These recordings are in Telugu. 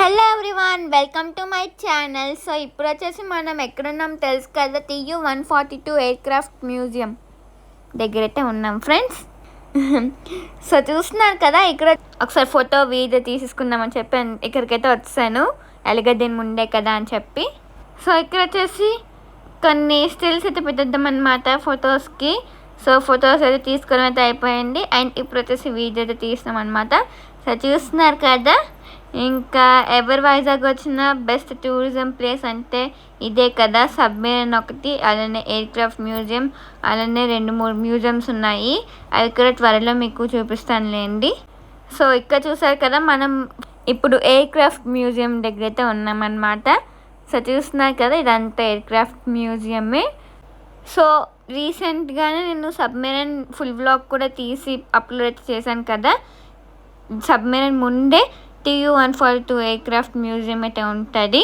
Hello everyone, welcome to my channel. So ఇప్పుడు వచ్చేసి మనం ఎక్కడున్నాం తెలుసు కదా, TU-142 ఎయిర్క్రాఫ్ట్ మ్యూజియం దగ్గర అయితే ఉన్నాం ఫ్రెండ్స్. సో చూస్తున్నారు కదా, ఇక్కడ ఒకసారి ఫోటో వీడియో తీసేసుకుందామని చెప్పి ఇక్కడికైతే వచ్చాను, ఎలగదేని ముందే కదా అని చెప్పి. సో ఇక్కడ వచ్చేసి కొన్ని స్టిల్స్ అయితే పెట్టేద్దామన్నమాట ఫొటోస్కి. సో ఫొటోస్ అయితే తీసుకోవడం అయితే అయిపోయింది, అండ్ ఇప్పుడు వచ్చేసి వీడియో అయితే తీసినాం అనమాట. సో చూస్తున్నారు కదా, ఇంకా ఎవరు వైజాగ్ వచ్చిన బెస్ట్ టూరిజం ప్లేస్ అంటే ఇదే కదా. సబ్మెరైన్ ఒకటి, అలానే ఎయిర్క్రాఫ్ట్ మ్యూజియం, అలానే 2-3 మ్యూజియంస్ ఉన్నాయి. అవి ఇక్కడ త్వరలో మీకు చూపిస్తానులేండి. సో ఇక్కడ చూసారు కదా, మనం ఇప్పుడు ఎయిర్క్రాఫ్ట్ మ్యూజియం దగ్గర అయితే ఉన్నామన్నమాట. సో చూస్తున్నారు కదా, ఇదంతా ఎయిర్క్రాఫ్ట్ మ్యూజియమే. సో రీసెంట్గానే నేను సబ్మెరైన్ ఫుల్ వ్లాగ్ కూడా తీసి అప్లోడ్ అయితే చేశాను కదా. సబ్మెరైన్ ముందే TU-142 ఎయిర్క్రాఫ్ట్ మ్యూజియం అయితే ఉంటుంది.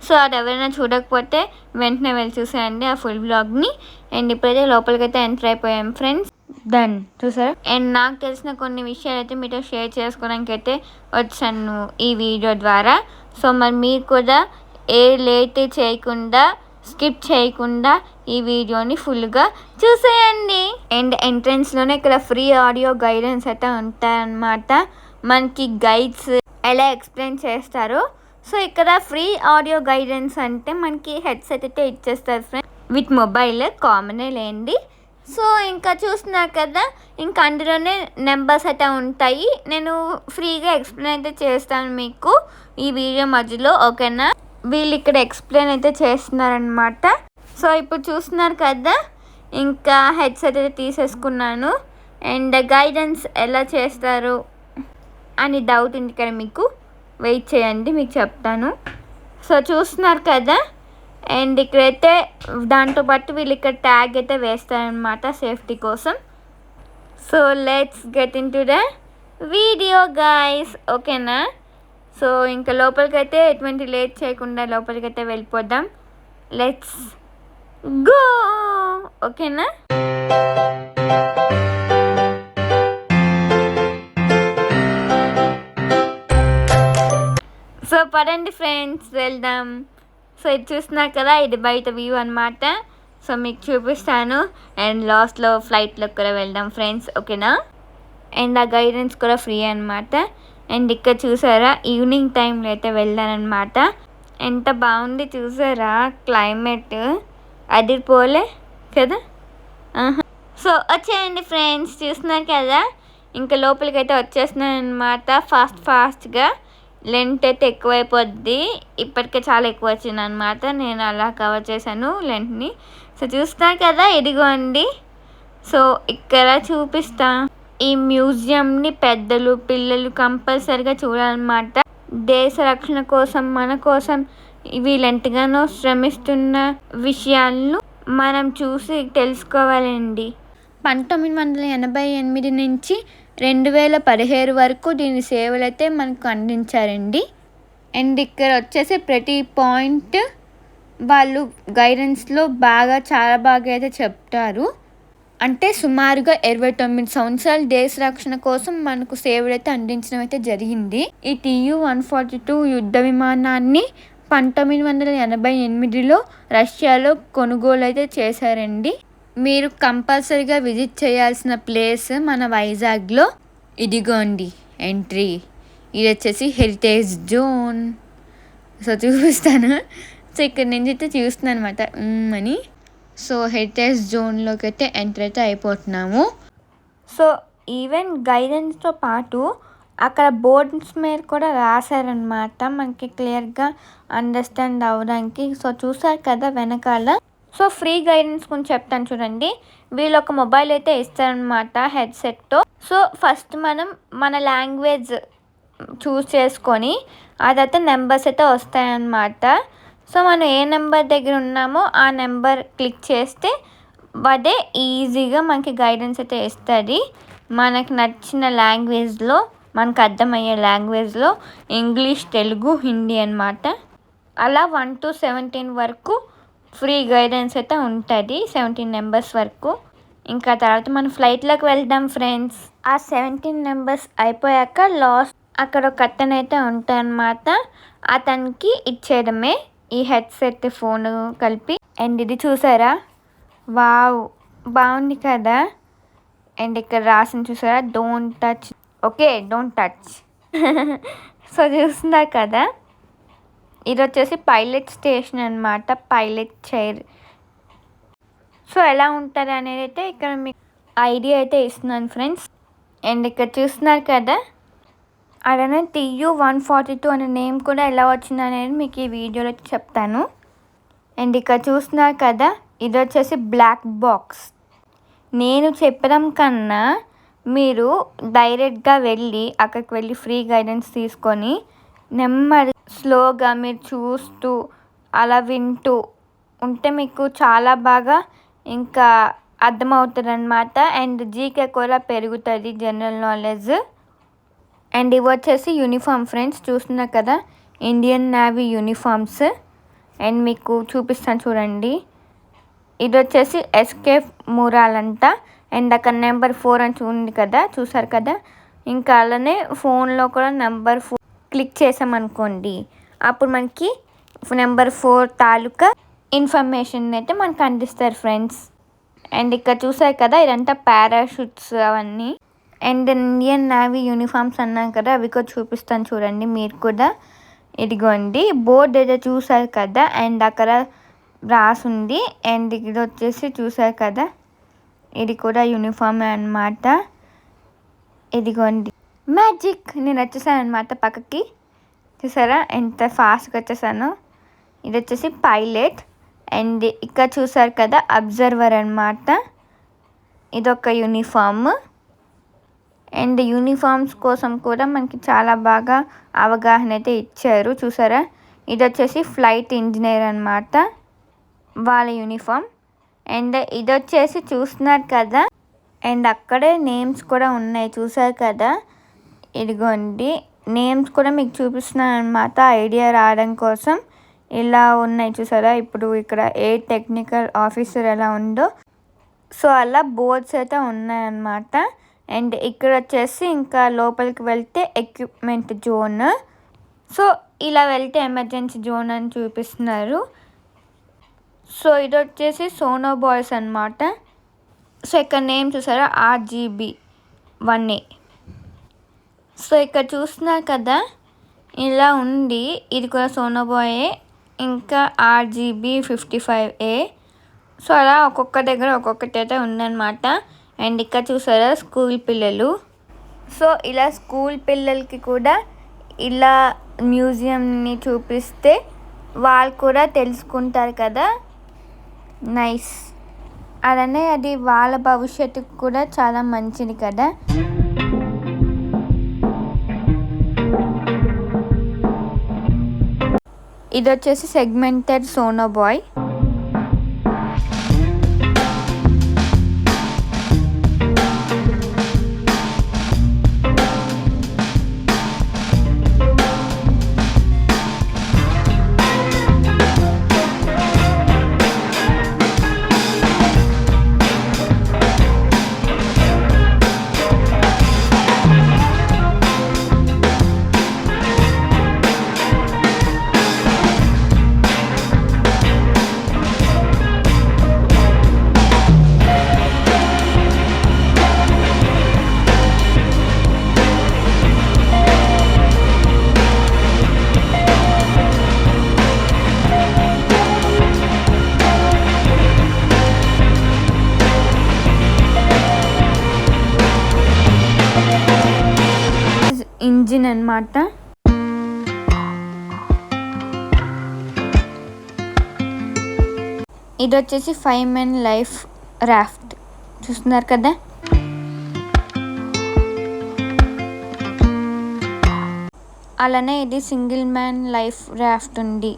సో అది ఎవరైనా చూడకపోతే వెంటనే వెళ్ళి చూసేయండి ఆ ఫుల్ వ్లాగ్ని. అండ్ ఇప్పుడైతే లోపలికి అయితే ఎంటర్ అయిపోయాం ఫ్రెండ్స్. డన్ చూసారా. అండ్ నాకు తెలిసిన కొన్ని విషయాలు అయితే మీతో షేర్ చేసుకోవడానికి అయితే వచ్చాను ఈ వీడియో ద్వారా. సో మరి మీరు కూడా లేట్ చేయకుండా, స్కిప్ చేయకుండా ఈ వీడియోని ఫుల్గా చూసేయండి. అండ్ ఎంట్రన్స్లోనే ఇక్కడ ఫ్రీ ఆడియో గైడెన్స్ అయితే ఉంటాయన్నమాట. మనకి గైడ్స్ ఎలా ఎక్స్ప్లెయిన్ చేస్తారు. సో ఇక్కడ ఫ్రీ ఆడియో గైడెన్స్ అంటే మనకి హెడ్సెట్ అయితే ఇచ్చేస్తారు ఫ్రెండ్స్, విత్ మొబైల్ కామనే లేండి. సో ఇంకా చూస్తున్నారు కదా, ఇంకా అందులోనే నెంబర్స్ అయితే ఉంటాయి. నేను ఫ్రీగా ఎక్స్ప్లెయిన్ అయితే చేస్తాను మీకు ఈ వీడియో మధ్యలో, ఓకేనా. వీళ్ళు ఇక్కడ ఎక్స్ప్లెయిన్ అయితే చేస్తున్నారనమాట. సో ఇప్పుడు చూస్తున్నారు కదా, ఇంకా హెడ్సెట్ అయితే తీసేసుకున్నాను. అండ్ గైడెన్స్ ఎలా చేస్తారు అని డౌట్ ఉంది కదా మీకు, వెయిట్ చేయండి మీకు చెప్తాను. సో చూస్తున్నారు కదా, అండ్ ఇక్కడైతే దాంతోపాటు వీళ్ళు ఇక్కడ ట్యాగ్ అయితే వేస్తారనమాట సేఫ్టీ కోసం. So let's get in to the video guys, ఓకేనా. సో ఇంకా లోపలికైతే ఎటువంటి లేట్ చేయకుండా లోపలికైతే వెళ్ళిపోదాం. లెట్స్ గో, ఓకేనా. సో పదండి ఫ్రెండ్స్ వెళ్దాం. సో ఇది చూస్తున్నారు కదా, ఇది బయట వ్యూ అనమాట. సో మీకు చూపిస్తాను. అండ్ లాస్ట్లో ఫ్లైట్లో కూడా వెళ్దాం ఫ్రెండ్స్, ఓకేనా. అండ్ ఆ గైడెన్స్ కూడా ఫ్రీ అనమాట. అండ్ ఇక్కడ చూసారా, ఈవినింగ్ టైంలో అయితే వెళ్ళానమాట. ఎంత బాగుంది చూసారా, క్లైమేట్ అదిరిపోలే కదా. సో వచ్చేయండి ఫ్రెండ్స్, చూస్తున్నారు కదా, ఇంకా లోపలికి అయితే వచ్చేస్తున్నాను అనమాట. ఫాస్ట్గా లెంత్ అయితే ఎక్కువైపోద్ది, ఇప్పటికే చాలా ఎక్కువ వచ్చింది అనమాట. నేను అలా కవర్ చేశాను లెంత్ని. సో చూస్తున్నారు కదా, ఇదిగోండి. సో ఇక్కడ చూపిస్తా. ఈ మ్యూజియంని పెద్దలు పిల్లలు కంపల్సరిగా చూడాలన్నమాట. దేశ రక్షణ కోసం, మన కోసం వీళ్ళు ఎంతగానో శ్రమిస్తున్న విషయాలను మనం చూసి తెలుసుకోవాలండి. 1988 నుంచి 2017 వరకు దీని సేవలు అయితే మనకు అందించారండి. అండ్ ఇక్కడ వచ్చేసి ప్రతి పాయింట్ వాళ్ళు గైడెన్స్లో చాలా బాగా అయితే చెప్తారు. అంటే సుమారుగా 29 సంవత్సరాలు దేశ రక్షణ కోసం మనకు సేవలు అయితే అందించడం అయితే జరిగింది. ఈ TU-142 యుద్ధ విమానాన్ని 1988లో రష్యాలో కొనుగోలు అయితే చేశారండి. మీరు కంపల్సరీగా విజిట్ చేయాల్సిన ప్లేస్ మన వైజాగ్లో ఇదిగోండి ఎంట్రీ. ఇది వచ్చేసి హెరిటేజ్ జోన్. సో చూపిస్తాను. సో ఇక్కడ నుంచి అయితే చూస్తున్నాను అనమాట అని. సో హెరిటేజ్ జోన్లోకి అయితే ఎంటర్ అయితే అయిపోతున్నాము. సో ఈవెన్ గైడెన్స్తో పాటు అక్కడ బోర్డ్స్ మీద కూడా రాశారనమాట, మనకి క్లియర్గా అండర్స్టాండ్ అవ్వడానికి. సో చూసారు కదా వెనకాల. సో ఫ్రీ గైడెన్స్ గురించి చెప్తాను చూడండి. వీళ్ళు ఒక మొబైల్ అయితే ఇస్తారనమాట హెడ్సెట్తో. సో ఫస్ట్ మనం మన లాంగ్వేజ్ చూస్ చేసుకొని ఆ తర్వాత నెంబర్స్ అయితే వస్తాయన్నమాట. సో మనం ఏ నెంబర్ దగ్గర ఉన్నామో ఆ నెంబర్ క్లిక్ చేస్తే అదే ఈజీగా మనకి గైడెన్స్ అయితే ఇస్తుంది. మనకు నచ్చిన లాంగ్వేజ్లో, మనకు అర్థమయ్యే లాంగ్వేజ్లో, ఇంగ్లీష్, తెలుగు, హిందీ అన్నమాట. అలా 1 to 17 వరకు ఫ్రీ గైడెన్స్ అయితే ఉంటుంది, 17 నెంబర్స్ వరకు. ఇంకా తర్వాత మనం ఫ్లైట్లోకి వెళ్దాం ఫ్రెండ్స్. ఆ 17 నెంబర్స్ అయిపోయాక లాస్ట్ అక్కడ ఒక అతను అయితే ఉంటాయన్నమాట. అతనికి ఇచ్చేయడమే ఈ హెడ్సెట్ ఫోన్ కలిపి. అండ్ ఇది చూసారా, వావ్ బాగుంది కదా. అండ్ ఇక్కడ రాసింది చూసారా, don't touch, okay don't touch. So చూస్తున్నారు కదా, ఇది వచ్చేసి పైలట్ స్టేషన్ అనమాట, పైలట్ చైర్. సో ఎలా ఉంటుంది అనేది అయితే ఇక్కడ మీకు ఐడియా అయితే ఇస్తున్నాను ఫ్రెండ్స్. అండ్ ఇక్కడ చూస్తున్నారు కదా, అలానే TU-142 అనే నేమ్ కూడా ఎలా వచ్చింది అనేది మీకు ఈ వీడియోలో చెప్తాను. అండ్ ఇక్కడ చూస్తున్నారు కదా, ఇది వచ్చేసి బ్లాక్ బాక్స్. నేను చెప్పడం కన్నా మీరు డైరెక్ట్గా వెళ్ళి అక్కడికి వెళ్ళి ఫ్రీ గైడెన్స్ తీసుకొని నెమ్మది స్లోగా మీరు చూస్తూ అలా వింటూ ఉంటే మీకు చాలా బాగా ఇంకా అర్థమవుతుంది అనమాట. అండ్ జీకే కూడా పెరుగుతుంది, జనరల్ నాలెడ్జ్. అండ్ ఇవి వచ్చేసి యూనిఫామ్ ఫ్రెండ్స్, చూస్తున్నారు కదా, ఇండియన్ నేవీ యూనిఫామ్స్. అండ్ మీకు చూపిస్తాను చూడండి, ఇది వచ్చేసి ఎస్కేప్ మురాల్ అంట. అండ్ అక్కడ నెంబర్ 4 అని ఉంది కదా, చూసారు కదా. ఇంకా అలానే ఫోన్లో కూడా నెంబర్ 4 క్లిక్ చేసామనుకోండి, అప్పుడు మనకి నెంబర్ 4 తాలూకా ఇన్ఫర్మేషన్ అయితే మనకు అందిస్తారు ఫ్రెండ్స్. అండ్ ఇక్కడ చూసారు కదా, ఇదంతా పారాషూట్స్ అవన్నీ. అండ్ ఇండియన్ నేవీ యూనిఫామ్స్ అన్నాం కదా, అవి కూడా చూపిస్తాను చూడండి మీరు కూడా. ఇదిగోండి బోర్డు అయితే చూసారు కదా, అండ్ అక్కడ రాసుంది. అండ్ ఇది వచ్చేసి చూసారు కదా, ఇది కూడా యూనిఫామే అనమాట. ఇదిగోండి మ్యాజిక్, నేను వచ్చేసాను అనమాట పక్కకి, చూసారా ఎంత ఫాస్ట్గా వచ్చేసాను. ఇది వచ్చేసి పైలట్. అండ్ ఇక్కడ చూసారు కదా, అబ్జర్వర్ అనమాట. ఇదొక యూనిఫామ్. అండ్ యూనిఫామ్స్ కోసం కూడా మనకి చాలా బాగా అవగాహన అయితే ఇచ్చారు, చూసారా. ఇది వచ్చేసి ఫ్లైట్ ఇంజనీర్ అనమాట, వాళ్ళ యూనిఫామ్. అండ్ ఇది వచ్చేసి చూస్తున్నారు కదా, అండ్ అక్కడే నేమ్స్ కూడా ఉన్నాయి చూసారు కదా. ఇదిగోండి నేమ్స్ కూడా మీకు చూపిస్తున్నాను అనమాట, ఐడియా రావడం కోసం. ఇలా ఉన్నాయి చూసారా, ఇప్పుడు ఇక్కడ ఏ టెక్నికల్ ఆఫీసర్ ఎలా ఉందో సో అలా బోర్డ్స్ అయితే ఉన్నాయన్నమాట. అండ్ ఇక్కడ వచ్చేసి ఇంకా లోపలికి వెళ్తే ఎక్విప్మెంట్ జోన్. సో ఇలా వెళ్తే ఎమర్జెన్సీ జోన్ అని చూపిస్తున్నారు. సో ఇది వచ్చేసి సోనో బాయ్స్ అనమాట. సో ఇక్కడ నేమ్ చూసారా, RGB-1A. సో ఇక్కడ చూస్తున్నారు కదా, ఇలా ఉంది. ఇది కూడా సోనో బాయే, ఇంకా RGB-55A. సో అలా ఒక్కొక్క దగ్గర ఒక్కొక్కటి అయితే ఉందన్నమాట. అండ్ ఇక్కడ చూసారా స్కూల్ పిల్లలు. సో ఇలా స్కూల్ పిల్లలకి కూడా ఇలా మ్యూజియంని చూపిస్తే వాళ్ళు కూడా తెలుసుకుంటారు కదా, నైస్. అలానే అది వాళ్ళ భవిష్యత్తుకు కూడా చాలా మంచిది కదా. ఇది వచ్చేసి సెగ్మెంటెడ్ సోనో బాయ్. ఇంజిన్ అన్నమాట. ఇది వచ్చేసి 5 men లైఫ్ రాఫ్ట్, చూస్తున్నారు కదా. అలానే ఇది సింగిల్ మ్యాన్ లైఫ్ రాఫ్ట్ ఉంది.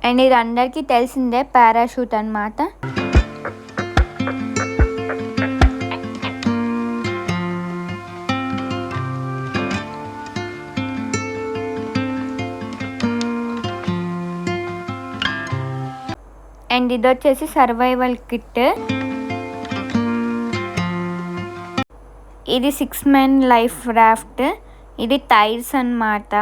అండ్ ఇది అందరికీ తెలిసిందే పారాషూట్ అన్నమాట. అండ్ అండ్ ఇది వచ్చేసి సర్వైవల్ కిట్. ఇది 6 men లైఫ్ రాఫ్ట్. ఇది టైర్స్ అన్నమాట.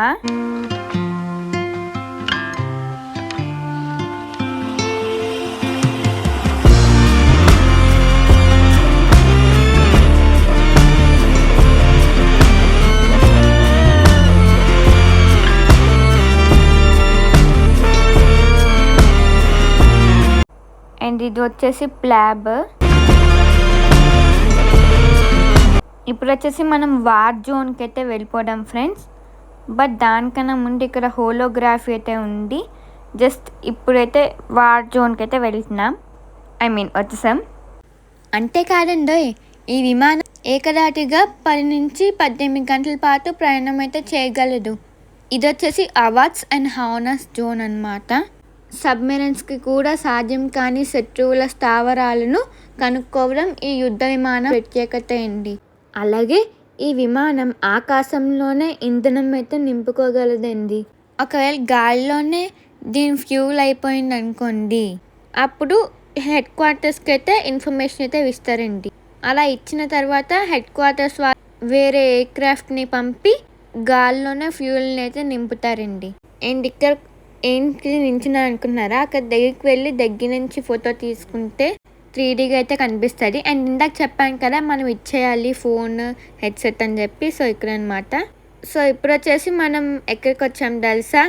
అండ్ ఇది వచ్చేసి ప్లాబ్. ఇప్పుడు వచ్చేసి మనం వార్ జోన్కి అయితే వెళ్ళిపోదాం ఫ్రెండ్స్. బట్ దానికన్నా ముందు ఇక్కడ హోలోగ్రఫీ అయితే ఉంది. జస్ట్ ఇప్పుడైతే వార్ జోన్కి అయితే వెళ్తున్నాం, వచ్చేసాం. అంతేకాదండి, ఈ విమానం ఏకదాటిగా 10 నుంచి 18 గంటల పాటు ప్రయాణం అయితే చేయగలదు. ఇది వచ్చేసి అవార్డ్స్ అండ్ హానర్స్ జోన్ అన్నమాట. సబ్మెరైన్స్కి కూడా సాధ్యం కాని శత్రువుల స్థావరాలను కనుక్కోవడం ఈ యుద్ధ విమానం ప్రత్యేకత అండి. అలాగే ఈ విమానం ఆకాశంలోనే ఇంధనం అయితే నింపుకోగలదండి. ఒకవేళ గాలిలోనే దీని ఫ్యూల్ అయిపోయింది అనుకోండి, అప్పుడు హెడ్ క్వార్టర్స్కి అయితే ఇన్ఫర్మేషన్ అయితే ఇస్తారండి. అలా ఇచ్చిన తర్వాత హెడ్ క్వార్టర్స్ వేరే ఎయిర్ క్రాఫ్ట్ని పంపి గాలిలోనే ఫ్యూల్ని అయితే నింపుతారండి. అండ్ ఇక్కడ ఏంటి నించిన అనుకున్నారా, అక్కడ దగ్గరికి వెళ్ళి దగ్గర నుంచి ఫోటో తీసుకుంటే 3Dగా అయితే కనిపిస్తుంది. అండ్ ఇందాక చెప్పాను కదా మనం ఇచ్చేయాలి ఫోన్ హెడ్సెట్ అని చెప్పి. సో ఇక్కడ అనమాట. సో ఇప్పుడు వచ్చేసి మనం ఎక్కడికి వచ్చాం తెలుసా,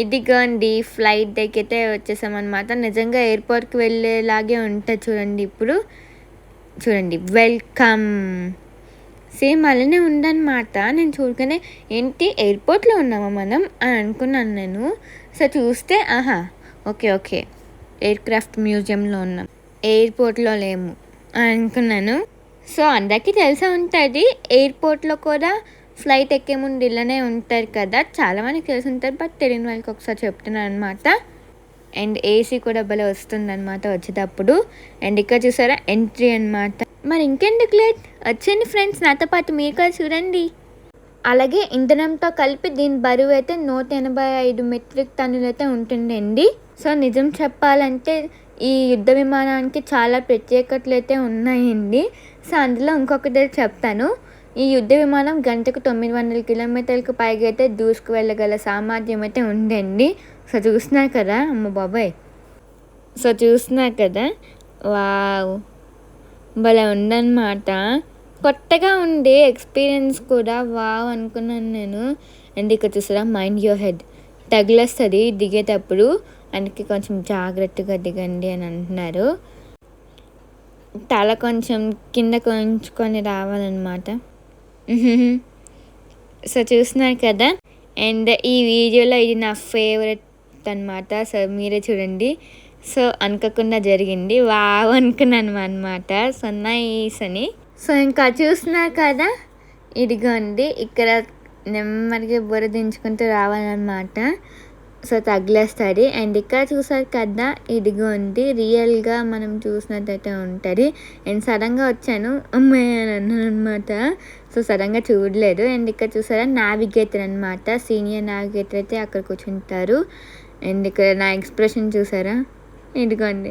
ఇదిగోండి ఫ్లైట్ దగ్గర అయితే వచ్చేసాం అనమాట. నిజంగా ఎయిర్పోర్ట్కి వెళ్ళేలాగే ఉంటుంది చూడండి. ఇప్పుడు చూడండి, వెల్కమ్. సేమ్ అలానే ఉందన్నమాట. నేను చూడగానే ఏంటి ఎయిర్పోర్ట్లో ఉన్నామా మనం అని అనుకున్నాను నేను. సో చూస్తే ఓకే ఎయిర్క్రాఫ్ట్ మ్యూజియంలో ఉన్నాం, ఎయిర్పోర్ట్లో లేము అని అనుకున్నాను. సో అందరికీ తెలిసే ఉంటుంది, ఎయిర్పోర్ట్లో కూడా ఫ్లైట్ ఎక్కే ముందు ఇలానే ఉంటారు కదా, చాలామందికి తెలిసి ఉంటారు. బట్ తెలియని వాళ్ళకి ఒకసారి చెప్తున్నాను అనమాట. అండ్ ఏసీ కూడా భలే వస్తుంది అనమాట వచ్చేటప్పుడు. అండ్ ఇక్కడ చూసారా ఎంట్రీ అనమాట. మరి ఇంకెందుకు లేట్, వచ్చేయండి ఫ్రెండ్స్ నాతో పాటు, మీరు కూడా చూడండి. అలాగే ఇంధనంతో కలిపి దీని బరువు అయితే 185 మెట్రిక్ టన్నులు అయితే ఉంటుందండి. సో నిజం చెప్పాలంటే ఈ యుద్ధ విమానానికి చాలా ప్రత్యేకతలు అయితే ఉన్నాయండి. సో అందులో ఇంకొకటి చెప్తాను. ఈ యుద్ధ విమానం గంటకు 900 కిలోమీటర్లకు పైగా అయితే దూసుకు వెళ్ళగల సామర్థ్యం అయితే ఉందండి. సో చూస్తున్నారు కదా, అమ్మ బాబాయ్, సో చూస్తున్నారు కదా, వావ్ భలే ఉందన్నమాట. కొత్తగా ఉండే ఎక్స్పీరియన్స్ కూడా వావ్ అనుకున్నాను నేను. అండ్ ఇక్కడ చూసారా, మైండ్ యువర్ హెడ్, తగిలేస్తుంది దిగేటప్పుడు, అందుకే కొంచెం జాగ్రత్తగా దిగండి అని అంటున్నారు. తల కొంచెం కింద కొంచుకొని రావాలన్నమాట. సో చూస్తున్నారు కదా. అండ్ ఈ వీడియోలో ఇది నా ఫేవరెట్ అనమాట. సో మీరే చూడండి. సో అనుకోకుండా జరిగింది, వావ్ అనుకున్నాను అనమాట. సో నైస్ అని. సో ఇంకా చూస్తున్నారు కదా, ఇదిగోండి ఇక్కడ నెమ్మదిగా బుర్ర దించుకుంటూ రావాలన్నమాట. సో తగిలేస్తుంది. అండ్ ఇక్కడ చూసారు కదా, ఇదిగోండి రియల్గా మనం చూసినట్టయితే ఉంటుంది. అండ్ సడన్గా వచ్చాను అమ్మాయి అని అన్నాను అనమాట. సో సడన్గా చూడలేదు. అండ్ ఇక్కడ చూసారా నావిగేటర్ అనమాట, సీనియర్ నావిగేటర్ అయితే అక్కడ కూర్చుంటారు. అండ్ ఇక్కడ నా ఎక్స్ప్రెషన్ చూసారా, ఇదిగోండి.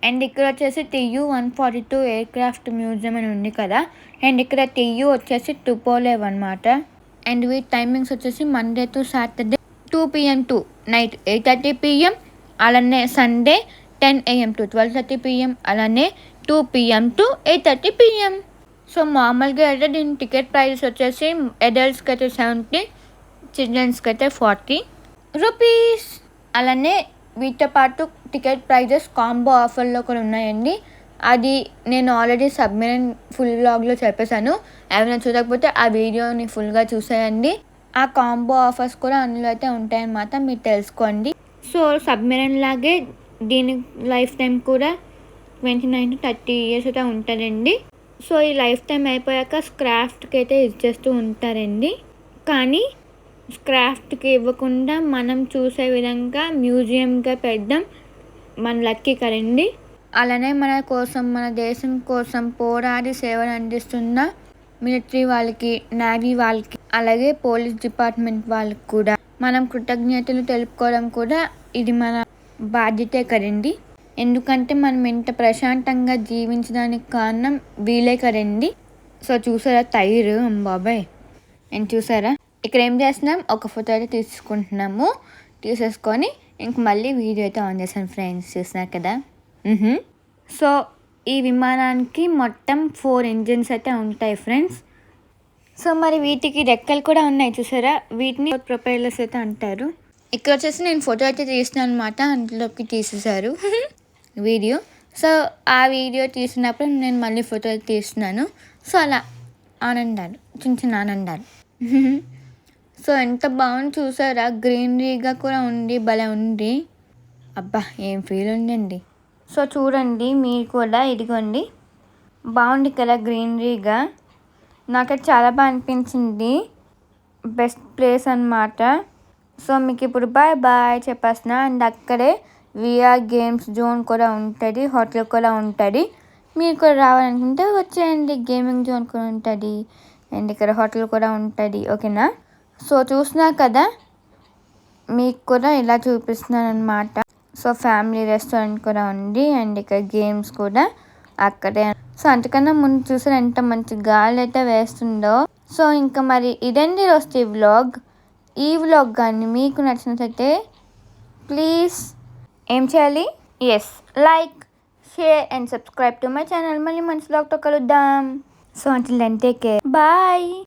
అండ్ ఇక్కడ వచ్చేసి TU-142 ఎయిర్క్రాఫ్ట్ మ్యూజియం అని ఉంది కదా. అండ్ ఇక్కడ TU వచ్చేసి టుపోలేవ్ అనమాట. అండ్ వీటి టైమింగ్స్ వచ్చేసి Monday to Saturday 2 PM to night 8:30 PM, అలానే సండే 10 AM టు 12:30 PM, అలానే 2 PM టు 8:30 PM. సో మామూలుగా అయితే దీని టికెట్ ప్రైస్ వచ్చేసి అడల్ట్స్కి అయితే 70, చిల్డ్రన్స్కి అయితే 40 రూపీస్. అలానే వీటితో పాటు టికెట్ ప్రైజెస్ కాంబో ఆఫర్లో కూడా ఉన్నాయండి. అది నేను ఆల్రెడీ సబ్మెరైన్ ఫుల్ వ్లాగ్లో చెప్పేశాను. ఎవరైనా చూడకపోతే ఆ వీడియోని ఫుల్గా చూసేయండి. ఆ కాంబో ఆఫర్స్ కూడా అందులో అయితే ఉంటాయన్నమాట, మీరు తెలుసుకోండి. సో సబ్మెరైన్ లాగే దీని లైఫ్ టైం కూడా 29 to 30 years అయితే ఉంటుందండి. సో ఈ లైఫ్ టైం అయిపోయాక స్క్రాఫ్ట్కి అయితే ఇచ్చేస్తూ ఉంటారండి. కానీ స్క్రాఫ్ట్కి ఇవ్వకుండా మనం చూసే విధంగా మ్యూజియంగా పెడదాం మన లక్కీ కదండి. అలానే మన కోసం, మన దేశం కోసం పోరాడి సేవలు అందిస్తున్న మిలిటరీ వాళ్ళకి, నేవీ వాళ్ళకి, అలాగే పోలీస్ డిపార్ట్మెంట్ వాళ్ళకి కూడా మనం కృతజ్ఞతలు తెలుపుకోవడం కూడా ఇది మన బాధ్యతే కదండి. ఎందుకంటే మనం ఇంత ప్రశాంతంగా జీవించడానికి కారణం వీళ్ళే కదండి. సో చూసారా టైర్ బాబాయ్ అండ్ చూసారా ఇక్కడ ఏం చేస్తున్నాం, ఒక ఫోటో అయితే తీసుకుంటున్నాము. తీసేసుకొని ఇంక మళ్ళీ వీడియో అయితే ఆన్ చేశాను ఫ్రెండ్స్, చూస్తున్నారు కదా. సో ఈ విమానానికి మొత్తం 4 ఇంజిన్స్ అయితే ఉంటాయి ఫ్రెండ్స్. సో మరి వీటికి రెక్కలు కూడా ఉన్నాయి చూసారా, వీటిని ప్రొపెల్లర్స్ అయితే అంటారు. ఇక్కడ వచ్చేసి నేను ఫోటో అయితే తీస్తున్నాను అనమాట, అందులోకి తీసేశారు వీడియో. సో ఆ వీడియో తీసినప్పుడు నేను మళ్ళీ ఫోటో అయితే తీస్తున్నాను. సో అలా ఆనందాలు, చిన్న చిన్న ఆనందాలు. సో ఎంత బాగుంది చూసారా, గ్రీనరీగా కూడా ఉంది, భలే ఉంది. అబ్బా ఏం ఫీల్ ఉందండి. సో చూడండి మీరు కూడా, ఇదిగోండి బాగుంది కదా గ్రీనరీగా. నాకైతే చాలా బాగా అనిపించింది, బెస్ట్ ప్లేస్ అనమాట. సో మీకు ఇప్పుడు బాయ్ బాయ్ చెప్పేస్తున్నా. అండ్ అక్కడే విఆర్ గేమ్స్ జోన్ కూడా ఉంటుంది, హోటల్ కూడా ఉంటుంది. మీరు కూడా రావాలనుకుంటే వచ్చేయండి, గేమింగ్ జోన్ కూడా ఉంటుంది అండ్ ఇక్కడ హోటల్ కూడా ఉంటుంది, ఓకేనా. సో చూస్తున్నారు కదా, మీకు కూడా ఇలా చూపిస్తున్నాను అనమాట. సో ఫ్యామిలీ రెస్టారెంట్ కూడా ఉంది అండ్ ఇక్కడ గేమ్స్ కూడా అక్కడే. సో అంతకన్నా ముందు చూసారు ఎంత మంచి గాలి అయితే వేస్తుందో. సో ఇంకా మరి ఇదండి రోజు వ్లాగ్. ఈ వ్లాగ్ కానీ మీకు నచ్చినట్లయితే ప్లీజ్ ఏం చేయాలి, like, share and subscribe to my channel. మళ్ళీ మంచి వ్లాగ్తో కలుద్దాం. So until then take care, bye.